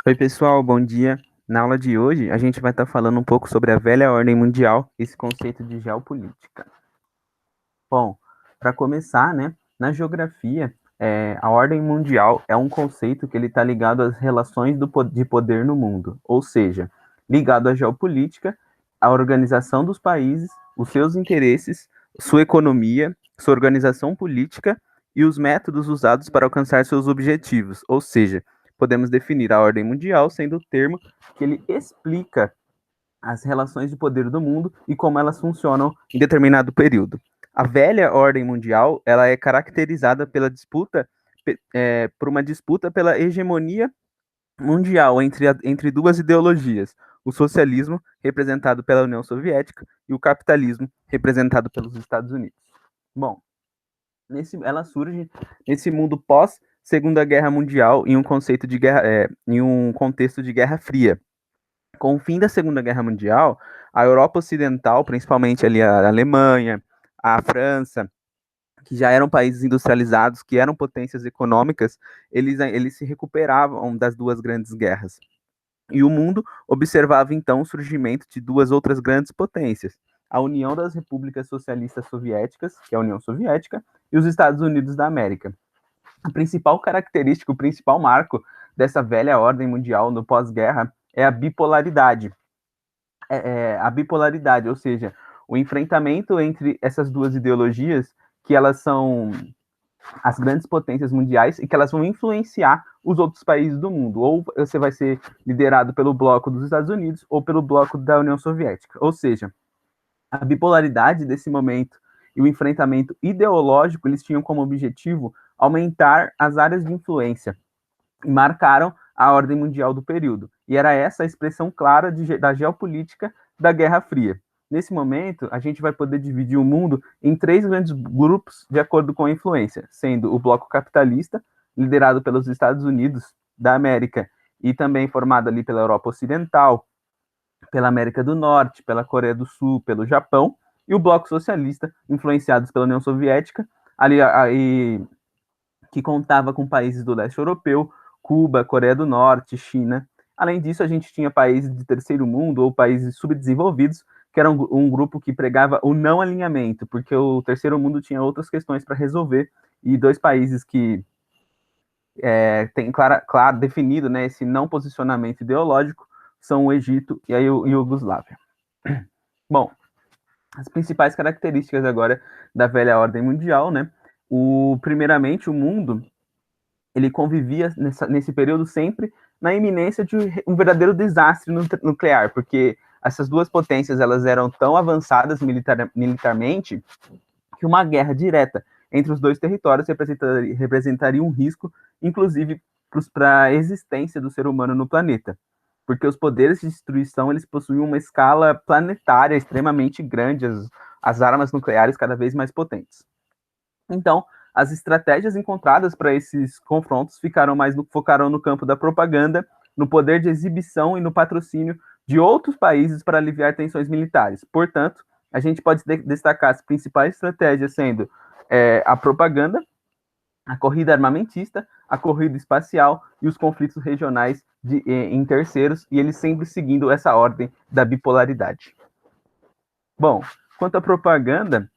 Oi, pessoal, bom dia. Na aula de hoje, a gente vai estar falando um pouco sobre a velha ordem mundial, esse conceito de geopolítica. Bom, para começar, né, na geografia, a ordem mundial é um conceito que ele está ligado às relações de poder no mundo, ou seja, ligado à geopolítica, à organização dos países, os seus interesses, sua economia, sua organização política e os métodos usados para alcançar seus objetivos, ou seja, podemos definir a ordem mundial sendo o termo que ele explica as relações de poder do mundo e como elas funcionam em determinado período. A velha ordem mundial ela é caracterizada pela disputa por uma disputa pela hegemonia mundial entre duas ideologias, o socialismo, representado pela União Soviética, e o capitalismo, representado pelos Estados Unidos. Bom, ela surge nesse mundo pós Segunda Guerra Mundial em um conceito de guerra, em um contexto de Guerra Fria. Com o fim da Segunda Guerra Mundial, a Europa Ocidental, principalmente ali a Alemanha, a França, que já eram países industrializados, que eram potências econômicas, eles se recuperavam das duas grandes guerras. E o mundo observava então o surgimento de duas outras grandes potências, a União das Repúblicas Socialistas Soviéticas, que é a União Soviética, e os Estados Unidos da América. A principal característica, o principal marco dessa velha ordem mundial no pós-guerra é a bipolaridade. A bipolaridade, ou seja, o enfrentamento entre essas duas ideologias, que elas são as grandes potências mundiais e que elas vão influenciar os outros países do mundo. Ou você vai ser liderado pelo bloco dos Estados Unidos ou pelo bloco da União Soviética. Ou seja, a bipolaridade desse momento e o enfrentamento ideológico, eles tinham como objetivo aumentar as áreas de influência e marcaram a ordem mundial do período. E era essa a expressão clara da geopolítica da Guerra Fria. Nesse momento, a gente vai poder dividir o mundo em três grandes grupos de acordo com a influência, sendo o bloco capitalista, liderado pelos Estados Unidos da América e também formado ali pela Europa Ocidental, pela América do Norte, pela Coreia do Sul, pelo Japão, e o bloco socialista, influenciados pela União Soviética, que contava com países do leste europeu, Cuba, Coreia do Norte, China. Além disso, a gente tinha países de terceiro mundo ou países subdesenvolvidos, que era um grupo que pregava o não alinhamento, porque o terceiro mundo tinha outras questões para resolver, e dois países que têm claro definido, né, esse não posicionamento ideológico são o Egito e a Iugoslávia. Bom, as principais características agora da velha ordem mundial, né? Primeiramente, o mundo ele convivia nesse período sempre na iminência de um verdadeiro desastre nuclear, porque essas duas potências elas eram tão avançadas militarmente que uma guerra direta entre os dois territórios representaria um risco, inclusive para a existência do ser humano no planeta, porque os poderes de destruição eles possuíam uma escala planetária extremamente grande, as armas nucleares cada vez mais potentes. Então, as estratégias encontradas para esses confrontos focaram no campo da propaganda, no poder de exibição e no patrocínio de outros países para aliviar tensões militares. Portanto, a gente pode destacar as principais estratégias sendo a propaganda, a corrida armamentista, a corrida espacial e os conflitos regionais em terceiros, e eles sempre seguindo essa ordem da bipolaridade. Bom, quanto à propaganda,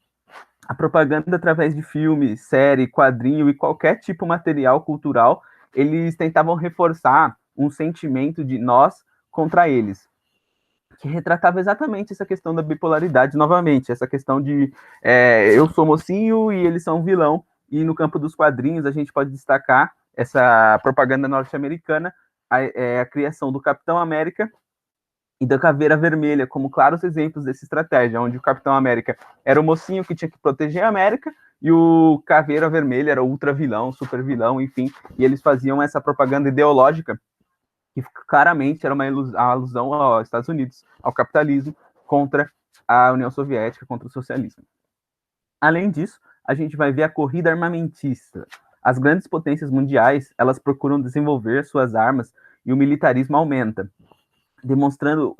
a propaganda através de filme, série, quadrinho e qualquer tipo de material cultural, eles tentavam reforçar um sentimento de nós contra eles, que retratava exatamente essa questão da bipolaridade novamente, essa questão de eu sou mocinho e eles são vilão, e no campo dos quadrinhos a gente pode destacar essa propaganda norte-americana, a criação do Capitão América e da Caveira Vermelha, como claros exemplos dessa estratégia, onde o Capitão América era o mocinho que tinha que proteger a América, e o Caveira Vermelha era o ultra vilão, super vilão, enfim, e eles faziam essa propaganda ideológica, que claramente era uma alusão aos Estados Unidos, ao capitalismo, contra a União Soviética, contra o socialismo. Além disso, a gente vai ver a corrida armamentista. As grandes potências mundiais, elas procuram desenvolver suas armas e o militarismo aumenta, demonstrando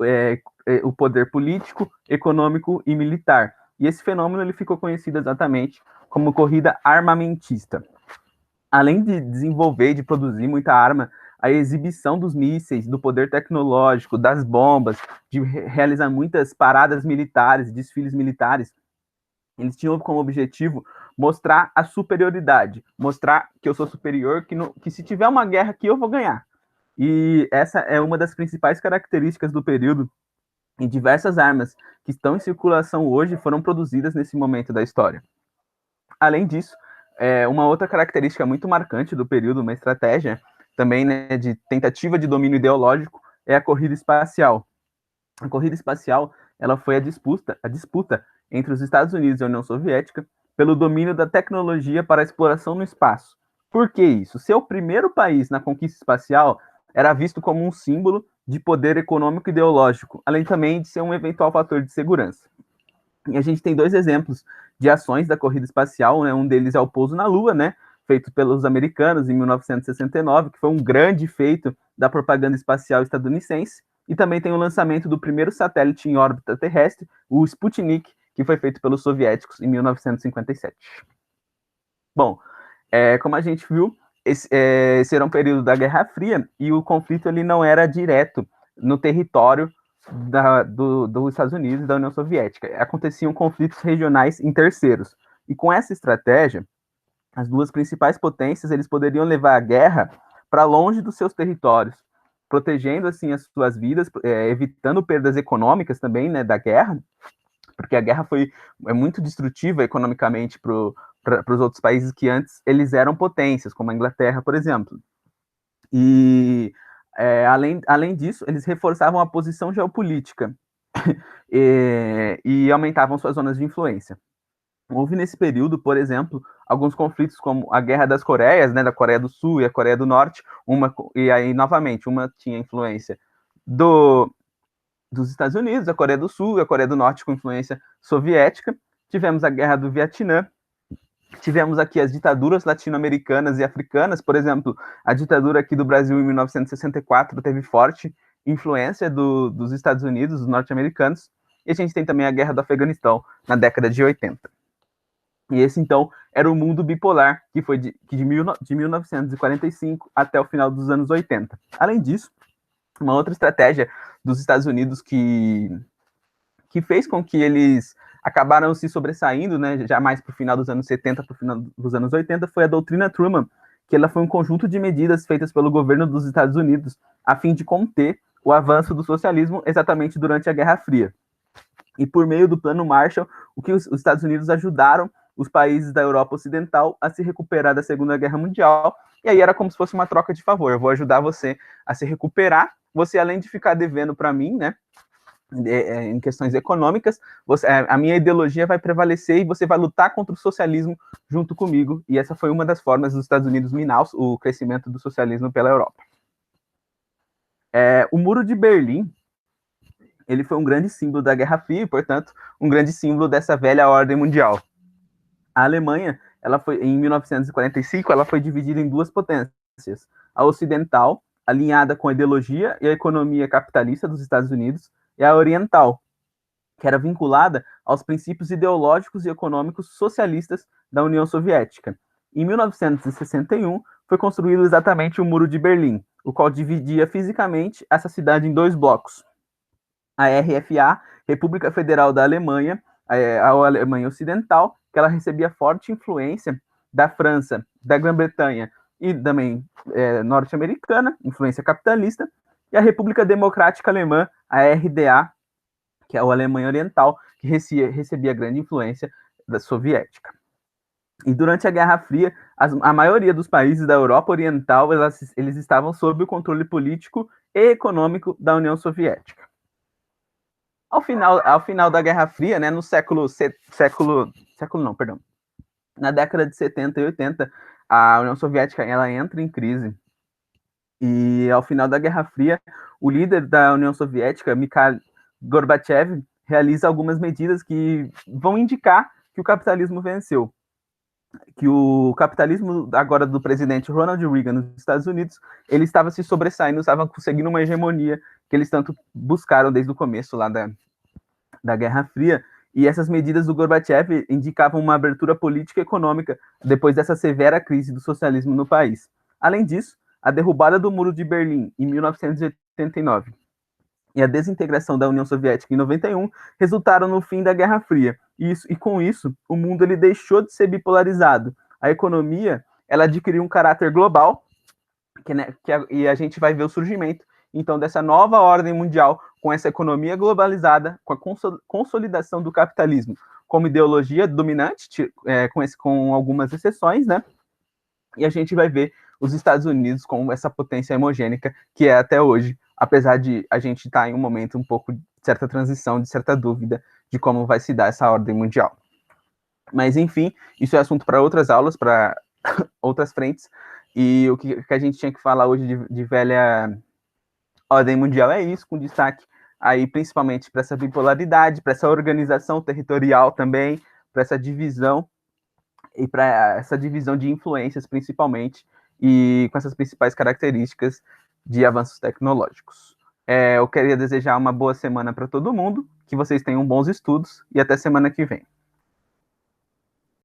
o poder político, econômico e militar. E esse fenômeno ele ficou conhecido exatamente como corrida armamentista. Além de desenvolver, de produzir muita arma, a exibição dos mísseis, do poder tecnológico, das bombas, de realizar muitas paradas militares, desfiles militares. Eles tinham como objetivo mostrar a superioridade, mostrar que eu sou superior, que se tiver uma guerra aqui eu vou ganhar. E essa é uma das principais características do período, e diversas armas que estão em circulação hoje foram produzidas nesse momento da história. Além disso, uma outra característica muito marcante do período, uma estratégia também, né, de tentativa de domínio ideológico, é a corrida espacial. A corrida espacial, ela foi a disputa entre os Estados Unidos e a União Soviética pelo domínio da tecnologia para a exploração no espaço. Por que isso? Ser o primeiro país na conquista espacial era visto como um símbolo de poder econômico e ideológico, além também de ser um eventual fator de segurança. E a gente tem dois exemplos de ações da corrida espacial, né? Um deles é o pouso na Lua, né? Feito pelos americanos em 1969, que foi um grande feito da propaganda espacial estadunidense. E também tem o lançamento do primeiro satélite em órbita terrestre, o Sputnik, que foi feito pelos soviéticos em 1957. Bom, como a gente viu, esse era um período da Guerra Fria e o conflito ele não era direto no território dos Estados Unidos e da União Soviética. Aconteciam conflitos regionais em terceiros. E com essa estratégia, as duas principais potências eles poderiam levar a guerra para longe dos seus territórios, protegendo assim as suas vidas, evitando perdas econômicas também, né, da guerra, porque a guerra foi muito destrutiva economicamente para os outros países que antes eles eram potências, como a Inglaterra, por exemplo. E além disso, eles reforçavam a posição geopolítica e aumentavam suas zonas de influência. Houve nesse período, por exemplo, alguns conflitos como a Guerra das Coreias, né, da Coreia do Sul e a Coreia do Norte, e aí, novamente, uma tinha influência dos Estados Unidos, a Coreia do Sul e a Coreia do Norte com influência soviética. Tivemos a Guerra do Vietnã, tivemos aqui as ditaduras latino-americanas e africanas, por exemplo, a ditadura aqui do Brasil em 1964 teve forte influência dos Estados Unidos, dos norte-americanos, e a gente tem também a Guerra do Afeganistão na década de 80. E esse, então, era o mundo bipolar, que foi de 1945 até o final dos anos 80. Além disso, uma outra estratégia dos Estados Unidos que fez com que eles acabaram se sobressaindo, né, já mais para o final dos anos 70, para o final dos anos 80, foi a doutrina Truman, que ela foi um conjunto de medidas feitas pelo governo dos Estados Unidos a fim de conter o avanço do socialismo exatamente durante a Guerra Fria. E por meio do Plano Marshall, o que os Estados Unidos ajudaram os países da Europa Ocidental a se recuperar da Segunda Guerra Mundial, e aí era como se fosse uma troca de favor. Eu vou ajudar você a se recuperar, você além de ficar devendo para mim, né, em questões econômicas, a minha ideologia vai prevalecer e você vai lutar contra o socialismo junto comigo, e essa foi uma das formas dos Estados Unidos minar o crescimento do socialismo pela Europa. O Muro de Berlim, ele foi um grande símbolo da Guerra Fria e, portanto, um grande símbolo dessa velha ordem mundial. A Alemanha, em 1945, ela foi dividida em duas potências. A ocidental, alinhada com a ideologia e a economia capitalista dos Estados Unidos, e a oriental, que era vinculada aos princípios ideológicos e econômicos socialistas da União Soviética. Em 1961, foi construído exatamente o Muro de Berlim, o qual dividia fisicamente essa cidade em dois blocos. A RFA, República Federal da Alemanha, a Alemanha Ocidental, que ela recebia forte influência da França, da Grã-Bretanha e também norte-americana, influência capitalista, e a República Democrática Alemã, a RDA, que é a Alemanha Oriental, que recebia grande influência da soviética. E durante a Guerra Fria, a maioria dos países da Europa Oriental, eles estavam sob o controle político e econômico da União Soviética. Ao final da Guerra Fria, né, no na década de 70 e 80, a União Soviética ela entra em crise. E ao final da Guerra Fria, o líder da União Soviética, Mikhail Gorbachev, realiza algumas medidas que vão indicar que o capitalismo venceu. Que o capitalismo agora do presidente Ronald Reagan nos Estados Unidos, ele estava se sobressaindo, estava conseguindo uma hegemonia que eles tanto buscaram desde o começo lá da Guerra Fria, e essas medidas do Gorbachev indicavam uma abertura política e econômica depois dessa severa crise do socialismo no país. Além disso, a derrubada do Muro de Berlim em 1989 e a desintegração da União Soviética em 91 resultaram no fim da Guerra Fria. E com isso, o mundo ele deixou de ser bipolarizado. A economia ela adquiriu um caráter global, e a gente vai ver o surgimento, então, dessa nova ordem mundial, com essa economia globalizada, com a consolidação do capitalismo como ideologia dominante, com algumas exceções, né? E a gente vai ver os Estados Unidos como essa potência hemogênica que é até hoje, apesar de a gente estar em um momento um pouco de certa transição, de certa dúvida de como vai se dar essa ordem mundial. Mas, enfim, isso é assunto para outras aulas, para outras frentes, e o que a gente tinha que falar hoje de velha ordem mundial é isso, com destaque aí principalmente para essa bipolaridade, para essa organização territorial também, para essa divisão e para essa divisão de influências principalmente, e com essas principais características de avanços tecnológicos. Eu queria desejar uma boa semana para todo mundo, que vocês tenham bons estudos e até semana que vem.